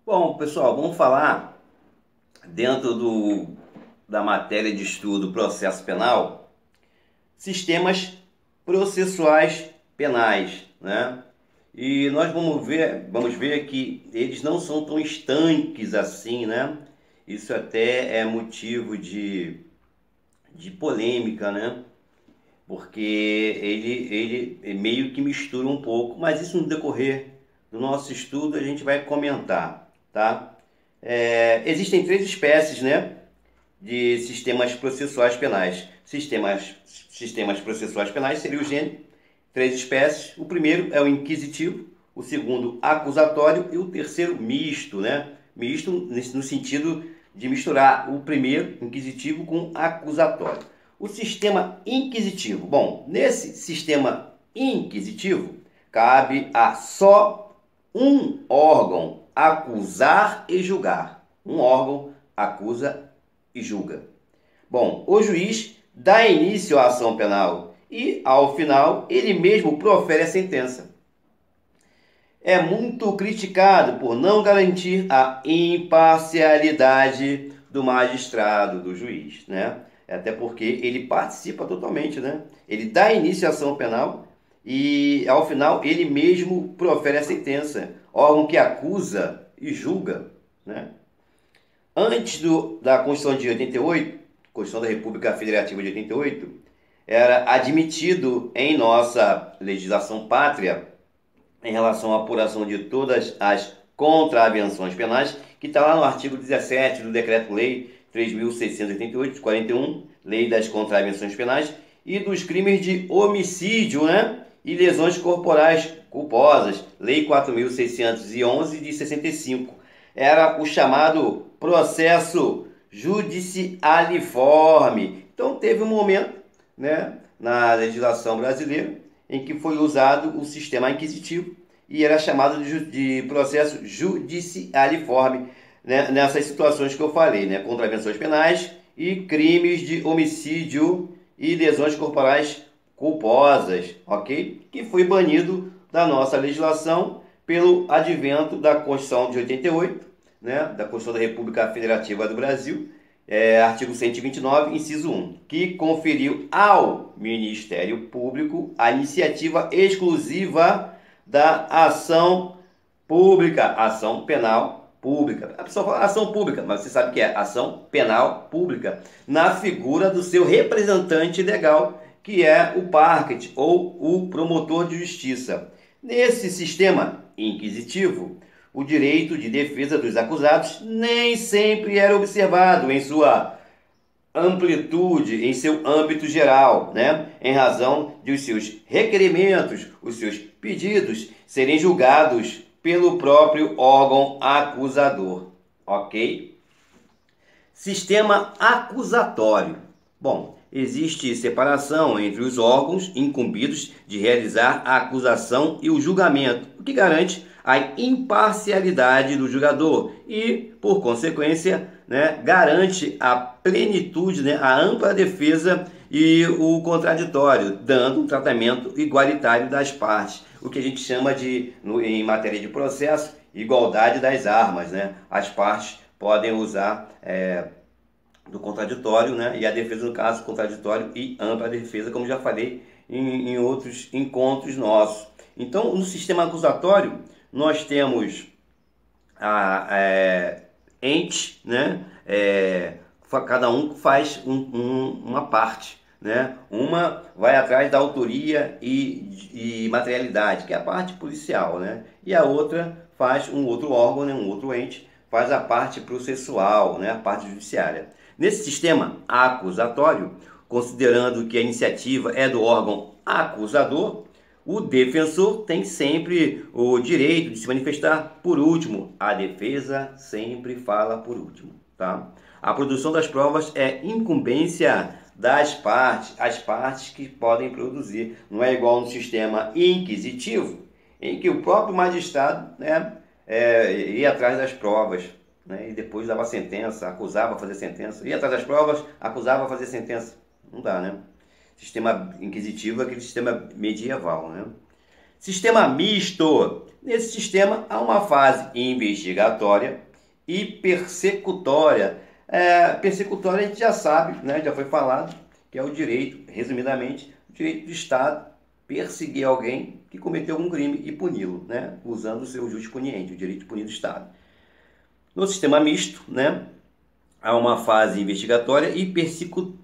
Bom, pessoal, vamos falar dentro da matéria de estudo processo penal, sistemas processuais penais, né? E nós vamos ver que eles não são tão estanques assim, né? Isso até é motivo de polêmica, né? Porque ele meio que mistura um pouco, mas isso no decorrer do nosso estudo a gente vai comentar, tá? Existem três espécies, né, de sistemas processuais penais. Sistemas processuais penais seria o gênero, três espécies. O primeiro é o inquisitivo, o segundo acusatório e o terceiro misto, né? Misto no sentido de misturar o primeiro, inquisitivo, com acusatório. O sistema inquisitivo. Bom, nesse sistema inquisitivo, cabe a só um órgão acusar e julgar. Um órgão acusa e julga. Bom, o juiz dá início à ação penal e, ao final, ele mesmo profere a sentença. É muito criticado por não garantir a imparcialidade do magistrado, do juiz, né? Até porque ele participa totalmente, né? Ele dá início à ação penal e, ao final, ele mesmo profere a sentença. Órgão que acusa e julga, né? Antes da Constituição de 88, Constituição da República Federativa de 88, era admitido em nossa legislação pátria, em relação à apuração de todas as contravenções penais, que está lá no artigo 17 do Decreto-Lei 3.688, de 41, Lei das Contravenções Penais, e dos crimes de homicídio, né? E lesões corporais culposas, Lei 4.611, de 65. Era o chamado processo judicialiforme. Então teve um momento, né, na legislação brasileira em que foi usado o sistema inquisitivo e era chamado de processo judicialiforme, né, nessas situações que eu falei, né, contravenções penais e crimes de homicídio e lesões corporais culposas, ok? Que foi banido da nossa legislação pelo advento da Constituição de 88, né, da Constituição da República Federativa do Brasil, artigo 129, inciso 1, que conferiu ao Ministério Público a iniciativa exclusiva da ação pública, ação penal pública. A pessoa fala ação pública, mas você sabe o que é ação penal pública, na figura do seu representante legal, que é o parquet ou o promotor de justiça. Nesse sistema inquisitivo, o direito de defesa dos acusados nem sempre era observado em sua amplitude, em seu âmbito geral, né? Em razão de os seus requerimentos, os seus pedidos serem julgados pelo próprio órgão acusador, ok? Sistema acusatório. Bom, existe separação entre os órgãos incumbidos de realizar a acusação e o julgamento, o que garante a imparcialidade do julgador e, por consequência, né, garante a plenitude, né, a ampla defesa e o contraditório, dando um tratamento igualitário das partes, o que a gente chama de, em matéria de processo, igualdade das armas, né? As partes podem usar do contraditório, né? E a defesa, no caso, contraditório e ampla defesa, como já falei em outros encontros nossos. Então, no sistema acusatório, nós temos entes, né? Cada um faz uma parte, né? Uma vai atrás da autoria e materialidade, que é a parte policial, né? E a outra faz um outro órgão, né? Um outro ente, faz a parte processual, né? A parte judiciária. Nesse sistema acusatório, considerando que a iniciativa é do órgão acusador, o defensor tem sempre o direito de se manifestar por último. A defesa sempre fala por último, tá? A produção das provas é incumbência das partes, as partes que podem produzir. Não é igual no sistema inquisitivo, em que o próprio magistrado, né, ia atrás das provas, né, e depois dava sentença, acusava a fazer sentença, ia atrás das provas, acusava a fazer sentença. Não dá, né? Sistema inquisitivo é aquele sistema medieval, né? Sistema misto. Nesse sistema há uma fase investigatória e persecutória. Persecutória a gente já sabe, né? Já foi falado, que é o direito, resumidamente, o direito do Estado perseguir alguém que cometeu algum crime e puni-lo, né? Usando o seu jurisprudente, o direito de punir do Estado. No sistema misto, né? Há uma fase investigatória e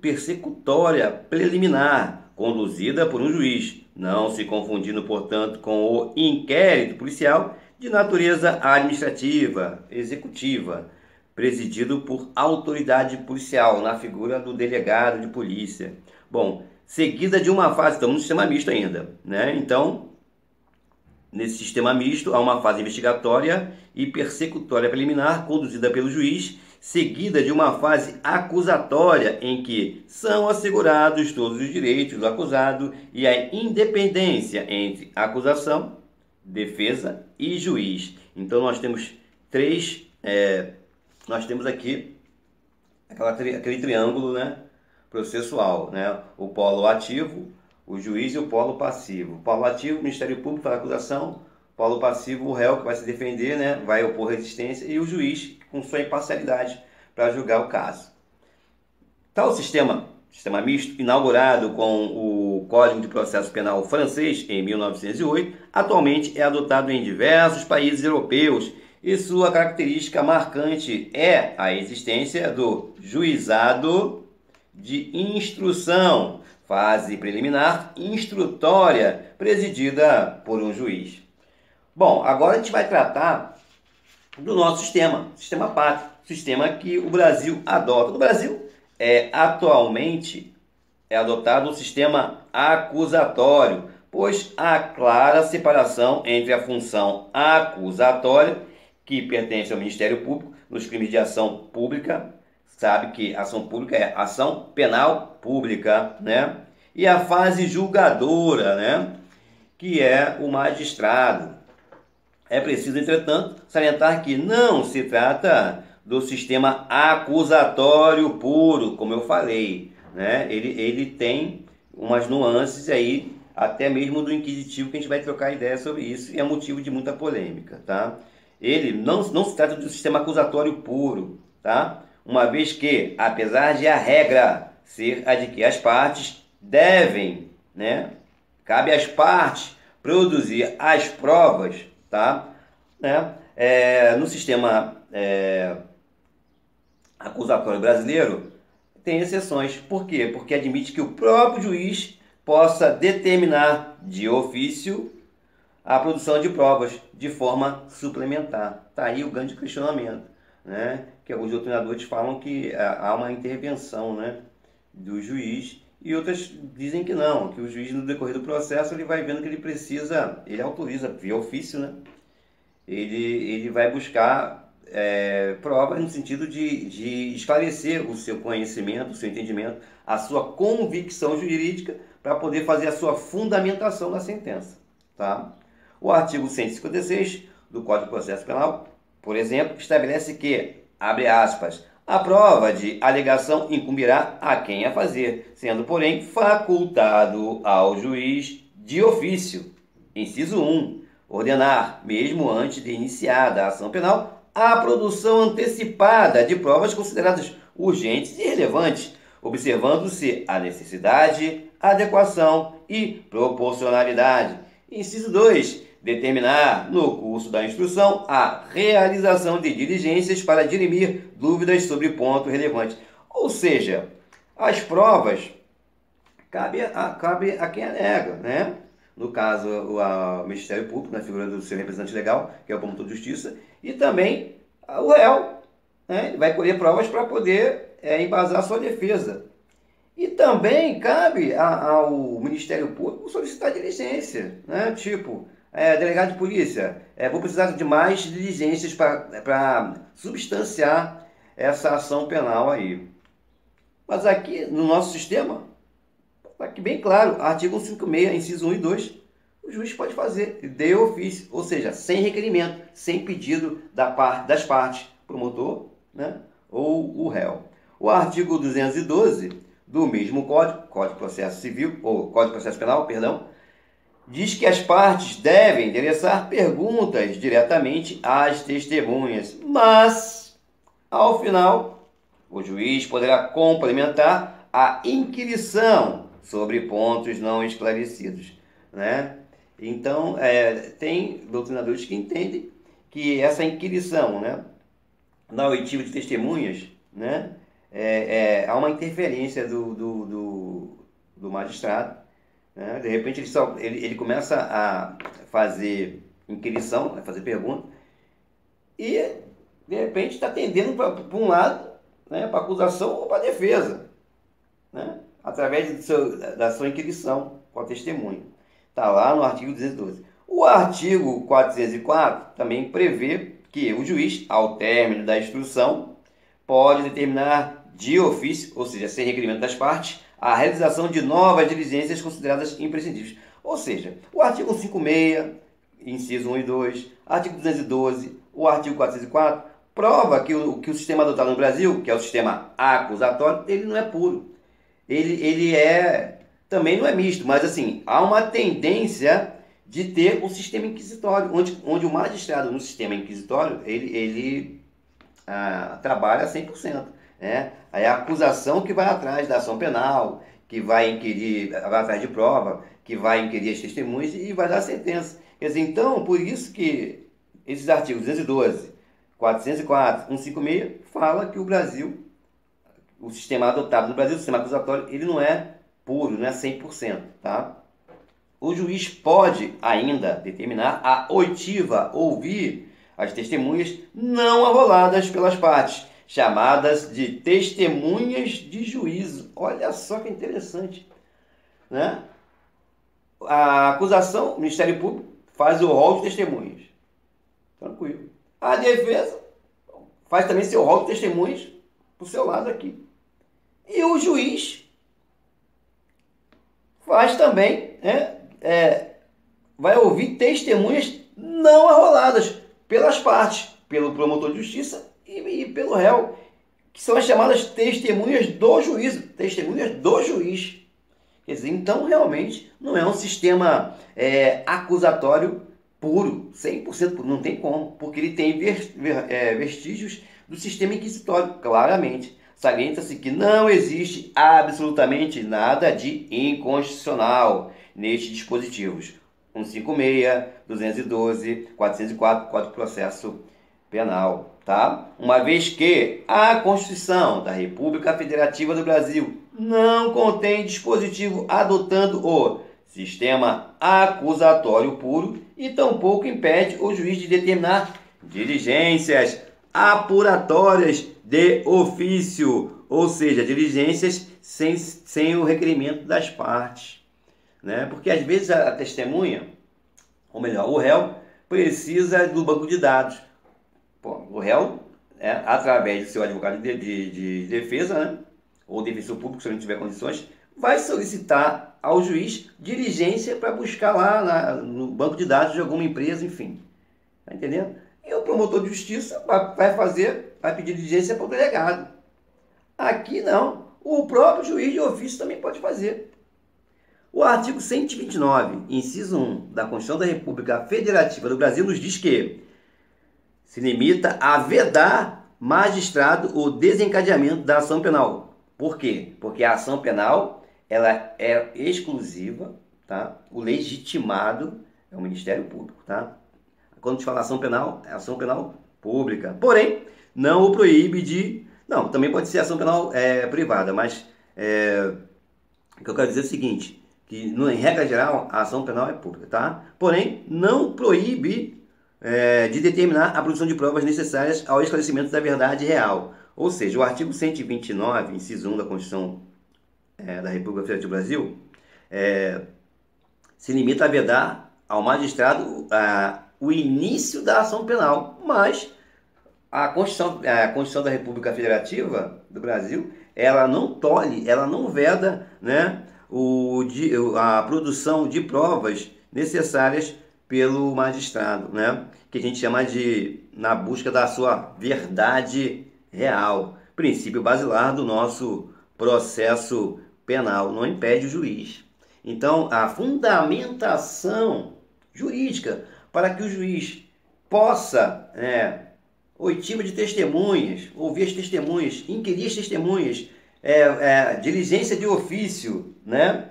persecutória preliminar, conduzida por um juiz, não se confundindo, portanto, com o inquérito policial de natureza administrativa, executiva, presidido por autoridade policial, na figura do delegado de polícia. Bom, seguida de uma fase, estamos no sistema misto ainda, né? Então, nesse sistema misto, há uma fase investigatória e persecutória preliminar, conduzida pelo juiz, seguida de uma fase acusatória, em que são assegurados todos os direitos do acusado e a independência entre acusação, defesa e juiz. Então nós temos nós temos aqui aquele triângulo, né, processual, né, o polo ativo, o juiz e o polo passivo. O polo ativo, o Ministério Público para a acusação, polo passivo, o réu que vai se defender, né, vai opor resistência, e o juiz com sua imparcialidade para julgar o caso. Tal sistema misto, inaugurado com o Código de Processo Penal francês em 1908, atualmente é adotado em diversos países europeus e sua característica marcante é a existência do juizado de instrução, fase preliminar instrutória, presidida por um juiz. Bom, agora a gente vai tratar do nosso sistema pátrio, sistema que o Brasil adota. No Brasil, atualmente é adotado o sistema acusatório, pois há clara separação entre a função acusatória, que pertence ao Ministério Público, nos crimes de ação pública, sabe que ação pública é ação penal pública, né? E a fase julgadora, né, que é o magistrado. É preciso, entretanto, salientar que não se trata do sistema acusatório puro, como eu falei, né? Ele tem umas nuances aí, até mesmo do inquisitivo, que a gente vai trocar ideia sobre isso, e é motivo de muita polêmica, tá? Ele não se trata do sistema acusatório puro, tá? Uma vez que, apesar de a regra ser a de que as partes devem, né, cabe às partes produzir as provas, tá? Né? No sistema acusatório brasileiro tem exceções. Por quê? Porque admite que o próprio juiz possa determinar de ofício a produção de provas de forma suplementar. Tá aí o grande questionamento, né? Que alguns doutrinadores falam que há uma intervenção, né, do juiz, e outras dizem que não, que o juiz no decorrer do processo ele vai vendo que ele precisa, ele autoriza via ofício, né? Ele vai buscar provas no sentido de esclarecer o seu conhecimento, o seu entendimento, a sua convicção jurídica, para poder fazer a sua fundamentação da sentença, tá? O artigo 156 do Código de Processo Penal, por exemplo, estabelece que, abre aspas, a prova de alegação incumbirá a quem a fazer, sendo, porém, facultado ao juiz de ofício, inciso 1, ordenar, mesmo antes de iniciada a ação penal, a produção antecipada de provas consideradas urgentes e relevantes, observando-se a necessidade, adequação e proporcionalidade. Inciso 2, determinar, no curso da instrução, a realização de diligências para dirimir dúvidas sobre ponto relevante. Ou seja, as provas cabe a quem alega, né? No caso, o Ministério Público, na figura do seu representante legal, que é o promotor de justiça, e também o réu, né? Ele vai colher provas para poder embasar a sua defesa. E também cabe ao Ministério Público solicitar diligência, né? Tipo, delegado de polícia, vou precisar de mais diligências para substanciar essa ação penal aí. Mas aqui no nosso sistema, está aqui bem claro, artigo 156, inciso 1 e 2, o juiz pode fazer de ofício, ou seja, sem requerimento, sem pedido das partes, promotor, né, ou o réu. O artigo 212 do mesmo Código de Processo Civil, ou Código de Processo Penal, perdão, diz que as partes devem endereçar perguntas diretamente às testemunhas, mas, ao final, o juiz poderá complementar a inquirição sobre pontos não esclarecidos, né? Então, tem doutrinadores que entendem que essa inquirição, né, na oitiva de testemunhas, né, há uma interferência do magistrado, né? De repente ele começa a fazer inquirição, a fazer pergunta, e de repente está tendendo para um lado, né, para acusação ou para defesa, né, através da sua inquirição com a testemunha. Está lá no artigo 212. O artigo 404 também prevê que o juiz, ao término da instrução, pode determinar de ofício, ou seja, sem requerimento das partes, a realização de novas diligências consideradas imprescindíveis. Ou seja, o artigo 156, inciso 1 e 2, artigo 212, o artigo 404, prova que o sistema adotado no Brasil, que é o sistema acusatório, ele não é puro. Ele também não é misto, mas assim, há uma tendência de ter um sistema inquisitório, onde o magistrado no sistema inquisitório, ele trabalha 100%. Né? Aí a acusação que vai atrás da ação penal, que vai inquirir, vai atrás de prova, que vai inquirir as testemunhas e vai dar a sentença. Quer dizer, então, por isso que esses artigos 212, 404, 156, fala que o Brasil, o sistema adotado no Brasil, o sistema acusatório, ele não é puro, não é 100%. Tá? O juiz pode ainda determinar a oitiva, ouvir as testemunhas não arroladas pelas partes, chamadas de testemunhas de juízo. Olha só que interessante, né? A acusação, o Ministério Público, faz o rol de testemunhas. Tranquilo. A defesa faz também seu rol de testemunhas pro seu lado aqui. E o juiz faz também, né? Vai ouvir testemunhas não arroladas pelas partes, pelo promotor de justiça e pelo réu, que são as chamadas testemunhas do juízo, testemunhas do juiz. Quer dizer, então realmente não é um sistema acusatório puro, 100% puro, não tem como, porque ele tem vestígios do sistema inquisitório, claramente. Salienta-se que não existe absolutamente nada de inconstitucional nestes dispositivos. 156, 212, 404, Código de Processo Penal, tá? Uma vez que a Constituição da República Federativa do Brasil não contém dispositivo adotando o sistema acusatório puro e tampouco impede o juiz de determinar diligências apuratórias de ofício, ou seja, diligências sem o requerimento das partes, né? Porque às vezes a testemunha, ou melhor, o réu, precisa do banco de dados. Pô, o réu, através do seu advogado de defesa, né, ou defensor público, se ele não tiver condições, vai solicitar ao juiz diligência para buscar lá no banco de dados de alguma empresa, enfim. Tá entendendo? E o promotor de justiça vai pedir diligência para o delegado. Aqui não. O próprio juiz de ofício também pode fazer. O artigo 129, inciso 1 da Constituição da República Federativa do Brasil nos diz que se limita a vedar magistrado o desencadeamento da ação penal. Por quê? Porque a ação penal ela é exclusiva, tá? O legitimado é o Ministério Público, tá? Quando a gente fala ação penal, é ação penal pública. Porém, não o proíbe de... Não, também pode ser ação penal privada, mas o que eu quero dizer é o seguinte, que em regra geral a ação penal é pública, tá? Porém, não proíbe de determinar a produção de provas necessárias ao esclarecimento da verdade real. Ou seja, o artigo 129, inciso 1 da Constituição da República Federativa do Brasil, se limita a vedar ao magistrado o início da ação penal, mas a Constituição da República Federativa do Brasil, ela não tolhe, ela não veda, né, a produção de provas necessárias pelo magistrado, né, que a gente chama de na busca da sua verdade real. Princípio basilar do nosso processo penal, não impede o juiz. Então, a fundamentação jurídica para que o juiz possa, oitiva de testemunhas, ouvir as testemunhas, inquirir as testemunhas, diligência de ofício, né?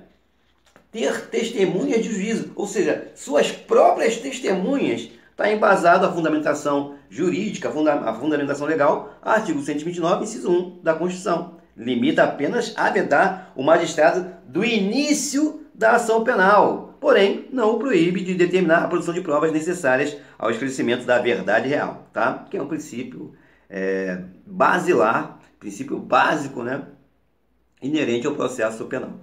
Ter testemunhas de juízo, ou seja, suas próprias testemunhas, está embasado a fundamentação jurídica, a fundamentação legal, artigo 129, inciso 1 da Constituição. Limita apenas a vedar o magistrado do início da ação penal, porém não o proíbe de determinar a produção de provas necessárias ao esclarecimento da verdade real, tá? Que é um princípio basilar, princípio básico, né? Inerente ao processo penal.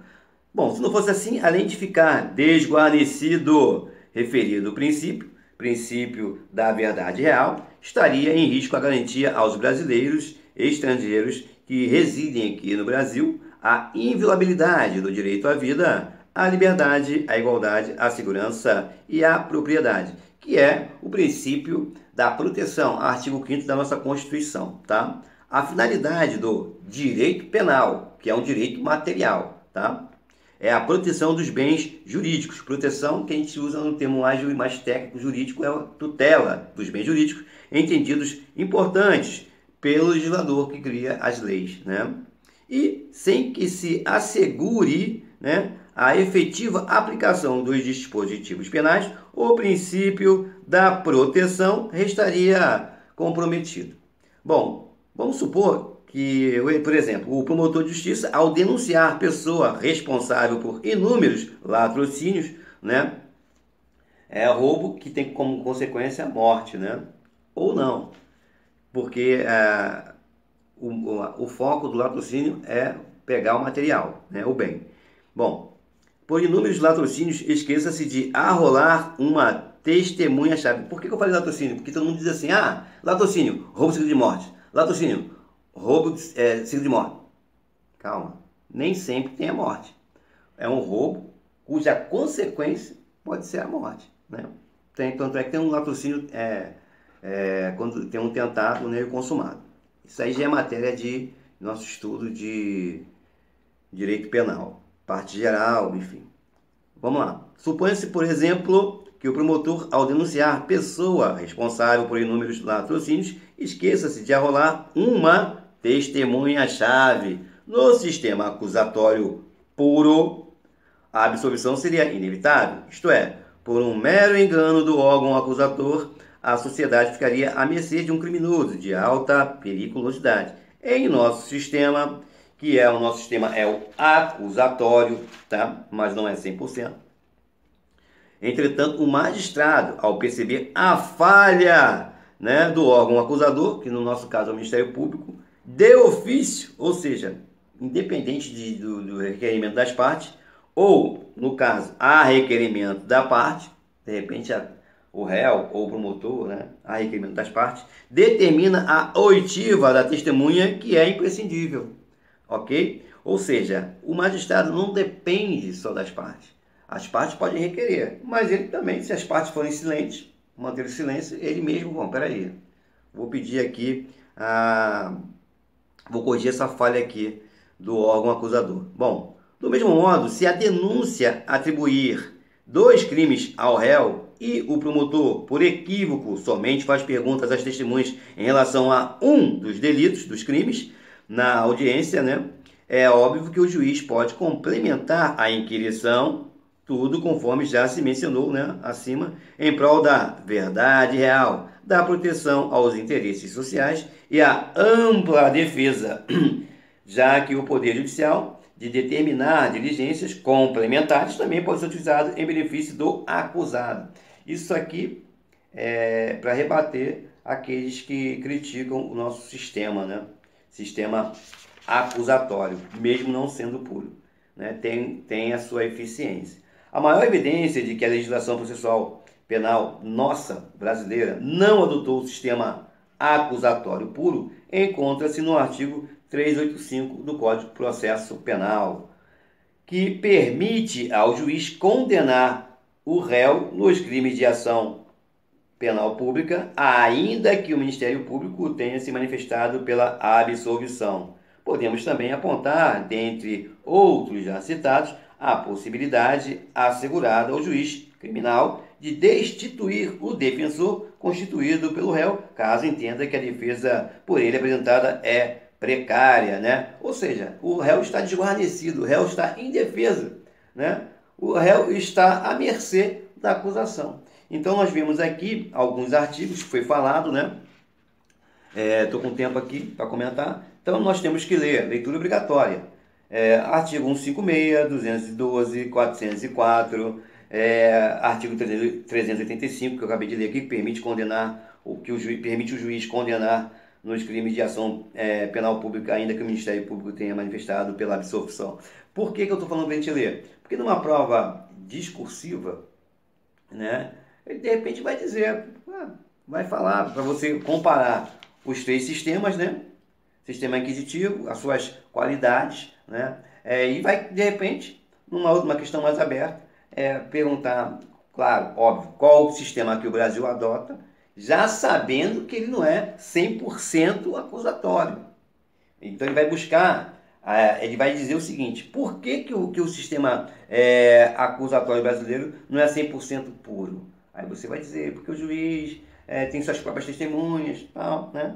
Bom, se não fosse assim, além de ficar desguarnecido referido princípio da verdade real, estaria em risco a garantia aos brasileiros e estrangeiros que residem aqui no Brasil a inviolabilidade do direito à vida, à liberdade, à igualdade, à segurança e à propriedade, que é o princípio da proteção, artigo 5º da nossa Constituição, tá? A finalidade do direito penal, que é um direito material, tá? É a proteção dos bens jurídicos. Proteção que a gente usa no termo mais técnico jurídico é a tutela dos bens jurídicos, entendidos importantes pelo legislador que cria as leis, né? E sem que se assegure, né, a efetiva aplicação dos dispositivos penais, o princípio da proteção restaria comprometido. Bom, vamos supor que, por exemplo, o promotor de justiça, ao denunciar pessoa responsável por inúmeros latrocínios, né, roubo que tem como consequência a morte, né, ou não, porque o foco do latrocínio é pegar o material, né, o bem. Bom, por inúmeros latrocínios, esqueça-se de arrolar uma testemunha-chave. Por que eu falei latrocínio? Porque todo mundo diz assim, latrocínio, roubo, segredo de morte, latrocínio, roubo, segredo de morte. Calma, nem sempre tem a morte. É um roubo cuja consequência pode ser a morte, né? Tanto é que tem um latrocínio quando tem um tentado, né, consumado. Isso aí já é matéria de nosso estudo de direito penal, parte geral, enfim. Vamos lá. Suponha-se, por exemplo, que o promotor, ao denunciar pessoa responsável por inúmeros latrocínios, esqueça-se de arrolar uma testemunha-chave. No sistema acusatório puro, a absolvição seria inevitável, isto é, por um mero engano do órgão acusador, a sociedade ficaria à mercê de um criminoso de alta periculosidade. Em nosso sistema, o nosso sistema é o acusatório, tá? Mas não é 100%. Entretanto, o magistrado, ao perceber a falha, né, do órgão acusador, que no nosso caso é o Ministério Público, de ofício, ou seja, independente do requerimento das partes, ou, no caso, a requerimento da parte, de repente o réu ou o promotor, né, a requerimento das partes, determina a oitiva da testemunha, que é imprescindível, ok? Ou seja, o magistrado não depende só das partes. As partes podem requerer, mas ele também, se as partes forem silentes, manter o silêncio, ele mesmo, peraí, vou pedir aqui, vou corrigir essa falha aqui do órgão acusador. Bom, do mesmo modo, se a denúncia atribuir 2 crimes ao réu e o promotor, por equívoco, somente faz perguntas às testemunhas em relação a um dos delitos, dos crimes, na audiência, né, é óbvio que o juiz pode complementar a inquirição, tudo conforme já se mencionou, né, acima, em prol da verdade real, da proteção aos interesses sociais e a ampla defesa, já que o Poder Judicial, de determinar diligências complementares, também pode ser utilizado em benefício do acusado. Isso aqui é para rebater aqueles que criticam o nosso sistema, né? Sistema acusatório, mesmo não sendo puro, né? Tem a sua eficiência. A maior evidência de que a legislação processual penal nossa, brasileira, não adotou o sistema acusatório puro encontra-se no artigo 385 do Código de Processo Penal, que permite ao juiz condenar o réu nos crimes de ação penal pública, ainda que o Ministério Público tenha se manifestado pela absolvição. Podemos também apontar, dentre outros já citados, a possibilidade assegurada ao juiz criminal de destituir o defensor constituído pelo réu, caso entenda que a defesa por ele apresentada é precária, né? Ou seja, o réu está desguarnecido, o réu está indefeso, né? O réu está à mercê da acusação. Então nós vimos aqui alguns artigos que foi falado, né? Estou com tempo aqui para comentar. Então nós temos que ler, leitura obrigatória. Artigo 156, 212, 404, artigo 385, que eu acabei de ler aqui, que permite condenar, permite o juiz condenar nos crimes de ação penal pública, ainda que o Ministério Público tenha manifestado pela absolvição. Por que eu estou falando para a gente ler? Porque numa prova discursiva, né, ele de repente vai dizer, vai falar para você comparar os três sistemas, né? Sistema inquisitivo, as suas qualidades, né? E vai, de repente, numa questão mais aberta, perguntar, claro, óbvio, qual o sistema que o Brasil adota, já sabendo que ele não é 100% acusatório. Então ele vai buscar, ele vai dizer o seguinte, por que o sistema acusatório brasileiro não é 100% puro? Aí você vai dizer, porque o juiz tem suas próprias testemunhas, tal, né?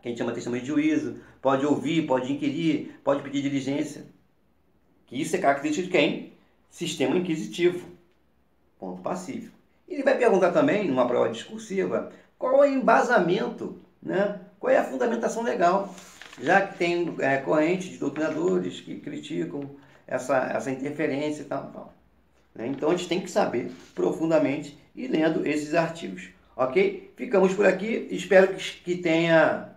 Que a gente chama de testemunha de juízo, pode ouvir, pode inquirir, pode pedir diligência. Que isso é característica de quem? Sistema inquisitivo. Ponto pacífico. Ele vai perguntar também, numa prova discursiva, qual é o embasamento, né? Qual é a fundamentação legal, já que tem corrente de doutrinadores que criticam essa interferência e tal. Né? Então a gente tem que saber profundamente e lendo esses artigos. Ok? Ficamos por aqui. Espero que tenha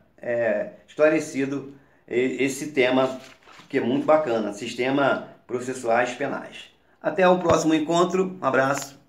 esclarecido esse tema que é muito bacana, sistema processuais penais. Até o próximo encontro. Um abraço.